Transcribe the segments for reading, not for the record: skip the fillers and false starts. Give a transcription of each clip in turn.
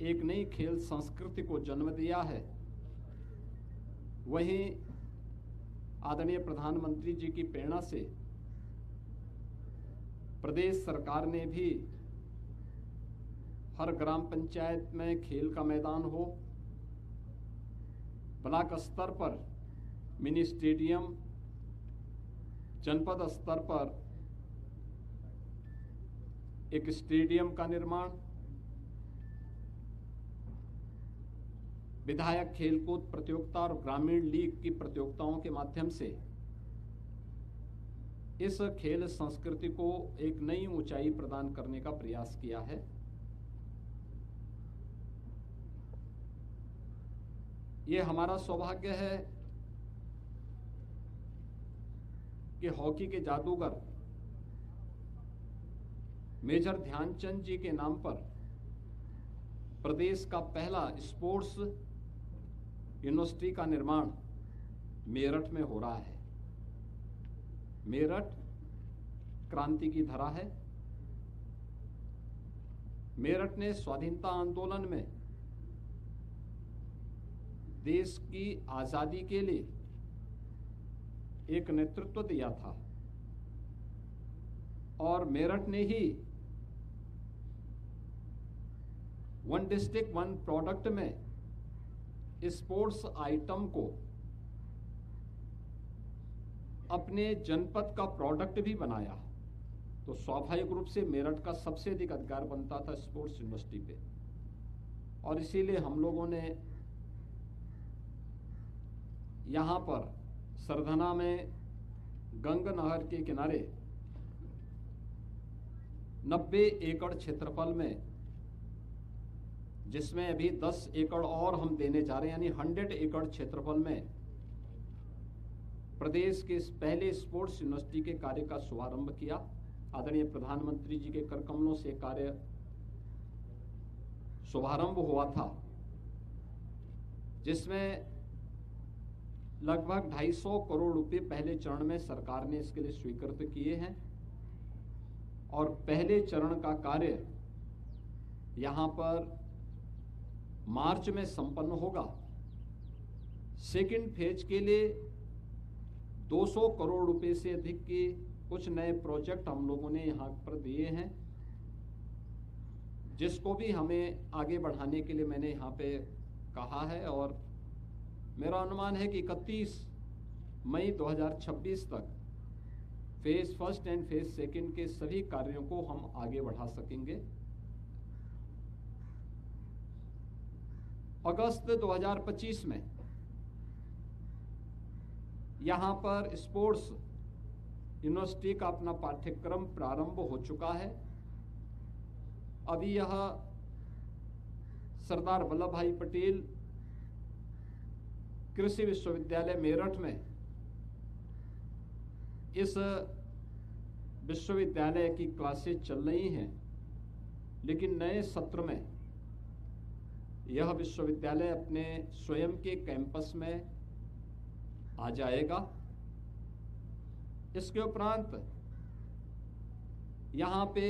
एक नई खेल संस्कृति को जन्म दिया है, वहीं आदरणीय प्रधानमंत्री जी की प्रेरणा से प्रदेश सरकार ने भी हर ग्राम पंचायत में खेल का मैदान हो, ब्लॉक स्तर पर मिनी स्टेडियम, जनपद स्तर पर एक स्टेडियम का निर्माण, विधायक खेलकूद प्रतियोगिता और ग्रामीण लीग की प्रतियोगिताओं के माध्यम से इस खेल संस्कृति को एक नई ऊंचाई प्रदान करने का प्रयास किया है। ये हमारा सौभाग्य है कि हॉकी के जादूगर मेजर ध्यानचंद जी के नाम पर प्रदेश का पहला स्पोर्ट्स यूनिवर्सिटी का निर्माण मेरठ में हो रहा है। मेरठ क्रांति की धरा है। मेरठ ने स्वाधीनता आंदोलन में देश की आजादी के लिए एक नेतृत्व दिया था और मेरठ ने ही वन डिस्ट्रिक्ट वन प्रोडक्ट में स्पोर्ट्स आइटम को अपने जनपद का प्रोडक्ट भी बनाया, तो स्वाभाविक रूप से मेरठ का सबसे अधिक अधिकार बनता था स्पोर्ट्स यूनिवर्सिटी पे। और इसीलिए हम लोगों ने यहाँ पर सरधना में गंगा नहर के किनारे 90 एकड़ क्षेत्रफल में, जिसमें अभी 10 एकड़ और हम देने जा रहे हैं, यानी 100 एकड़ क्षेत्रफल में प्रदेश के इस पहले स्पोर्ट्स यूनिवर्सिटी के कार्य का शुभारंभ किया। आदरणीय प्रधानमंत्री जी के कर कमलों से कार्य शुभारंभ हुआ था, जिसमें लगभग 250 करोड़ रुपए पहले चरण में सरकार ने इसके लिए स्वीकृत किए हैं और पहले चरण का कार्य यहां पर मार्च में संपन्न होगा। सेकंड फेज के लिए 200 करोड़ रुपए से अधिक के कुछ नए प्रोजेक्ट हम लोगों ने यहां पर दिए हैं, जिसको भी हमें आगे बढ़ाने के लिए मैंने यहां पे कहा है। और मेरा अनुमान है कि 31 मई 2026 तक phase first and phase second के सभी कार्यों को हम आगे बढ़ा सकेंगे। अगस्त 2025 में यहां पर स्पोर्ट्स यूनिवर्सिटी का अपना पाठ्यक्रम प्रारंभ हो चुका है। अभी यह सरदार वल्लभ भाई पटेल कृषि विश्वविद्यालय मेरठ में इस विश्वविद्यालय की क्लासेज चल रही हैं, लेकिन नए सत्र में यह विश्वविद्यालय अपने स्वयं के कैंपस में आ जाएगा। इसके उपरांत यहाँ पे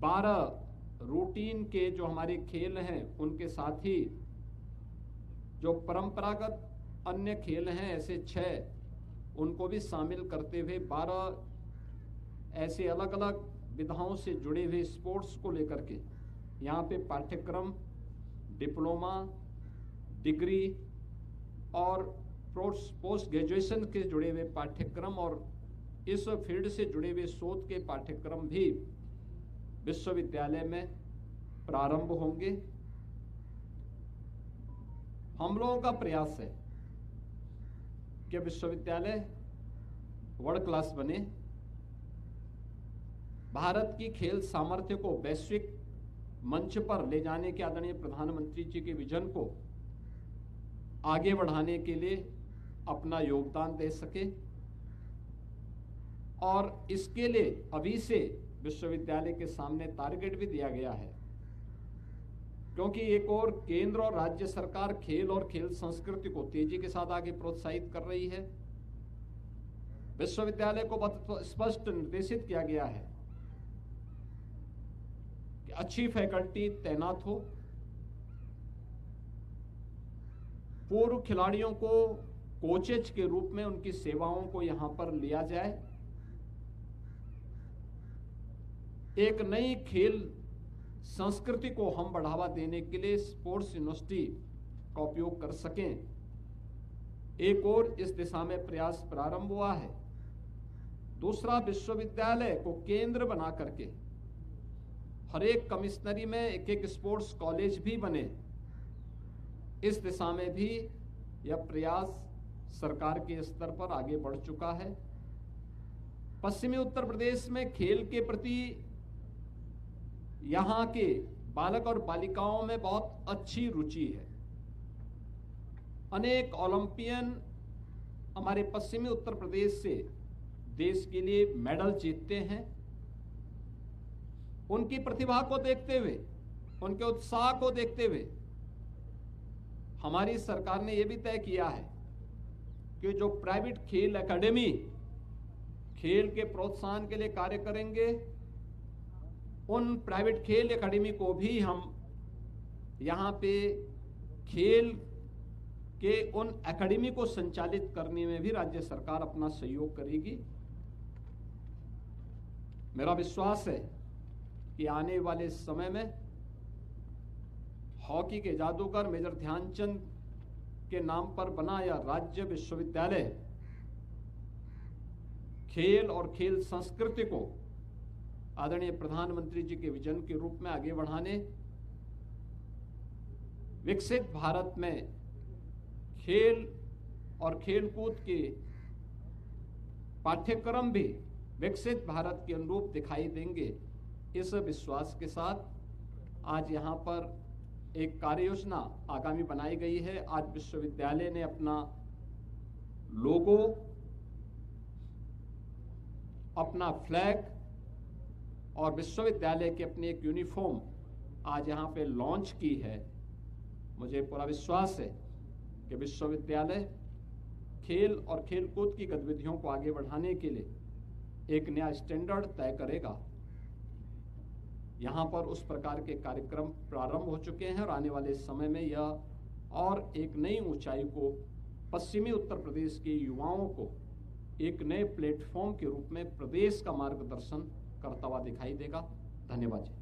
12 रूटीन के जो हमारे खेल हैं, उनके साथ ही जो परंपरागत अन्य खेल हैं ऐसे 6, उनको भी शामिल करते हुए 12 ऐसे अलग अलग विधाओं से जुड़े हुए स्पोर्ट्स को लेकर के यहाँ पे पाठ्यक्रम, डिप्लोमा, डिग्री और पोस्ट ग्रेजुएशन के जुड़े हुए पाठ्यक्रम और इस फील्ड से जुड़े हुए शोध के पाठ्यक्रम भी विश्वविद्यालय में प्रारंभ होंगे। हम लोगों का प्रयास है कि विश्वविद्यालय वर्ल्ड क्लास बने, भारत की खेल सामर्थ्य को वैश्विक मंच पर ले जाने के आदरणीय प्रधानमंत्री जी के विजन को आगे बढ़ाने के लिए अपना योगदान दे सके। और इसके लिए अभी से विश्वविद्यालय के सामने टारगेट भी दिया गया है, क्योंकि एक और केंद्र और राज्य सरकार खेल और खेल संस्कृति को तेजी के साथ आगे प्रोत्साहित कर रही है। विश्वविद्यालय को बहुत स्पष्ट निर्देशित किया गया है कि अच्छी फैकल्टी तैनात हो, पूर्व खिलाड़ियों को कोचेज के रूप में उनकी सेवाओं को यहां पर लिया जाए, एक नई खेल संस्कृति को हम बढ़ावा देने के लिए स्पोर्ट्स यूनिवर्सिटी का उपयोग कर सकें। एक और इस दिशा में प्रयास प्रारंभ हुआ है। दूसरा, विश्वविद्यालय को केंद्र बना करके हर एक कमिश्नरी में एक एक स्पोर्ट्स कॉलेज भी बने। इस दिशा में भी यह प्रयास सरकार के स्तर पर आगे बढ़ चुका है। पश्चिमी उत्तर प्रदेश में खेल के प्रति यहां के बालक और बालिकाओं में बहुत अच्छी रुचि है। अनेक ओलंपियन हमारे पश्चिमी उत्तर प्रदेश से देश के लिए मेडल जीतते हैं। उनकी प्रतिभा को देखते हुए, उनके उत्साह को देखते हुए हमारी सरकार ने यह भी तय किया है कि जो प्राइवेट खेल एकेडमी खेल के प्रोत्साहन के लिए कार्य करेंगे, उन प्राइवेट खेल एकेडमी को भी हम यहां पे खेल के उन एकेडमी को संचालित करने में भी राज्य सरकार अपना सहयोग करेगी। मेरा विश्वास है कि आने वाले समय में हॉकी के जादूगर मेजर ध्यानचंद के नाम पर बना यह राज्य विश्वविद्यालय खेल और खेल संस्कृति को आदरणीय प्रधानमंत्री जी के विजन के रूप में आगे बढ़ाने, विकसित भारत में खेल और खेलकूद के पाठ्यक्रम भी विकसित भारत के अनुरूप दिखाई देंगे। इस विश्वास के साथ आज यहाँ पर एक कार्य योजना आगामी बनाई गई है। आज विश्वविद्यालय ने अपना लोगो, अपना फ्लैग और विश्वविद्यालय की अपनी एक यूनिफॉर्म आज यहाँ पे लॉन्च की है। मुझे पूरा विश्वास है कि विश्वविद्यालय खेल और खेलकूद की गतिविधियों को आगे बढ़ाने के लिए एक नया स्टैंडर्ड तय करेगा। यहाँ पर उस प्रकार के कार्यक्रम प्रारंभ हो चुके हैं और आने वाले समय में यह और एक नई ऊंचाई को पश्चिमी उत्तर प्रदेश के युवाओं को एक नए प्लेटफॉर्म के रूप में प्रदेश का मार्गदर्शन करता हुआ दिखाई देगा। धन्यवाद जी।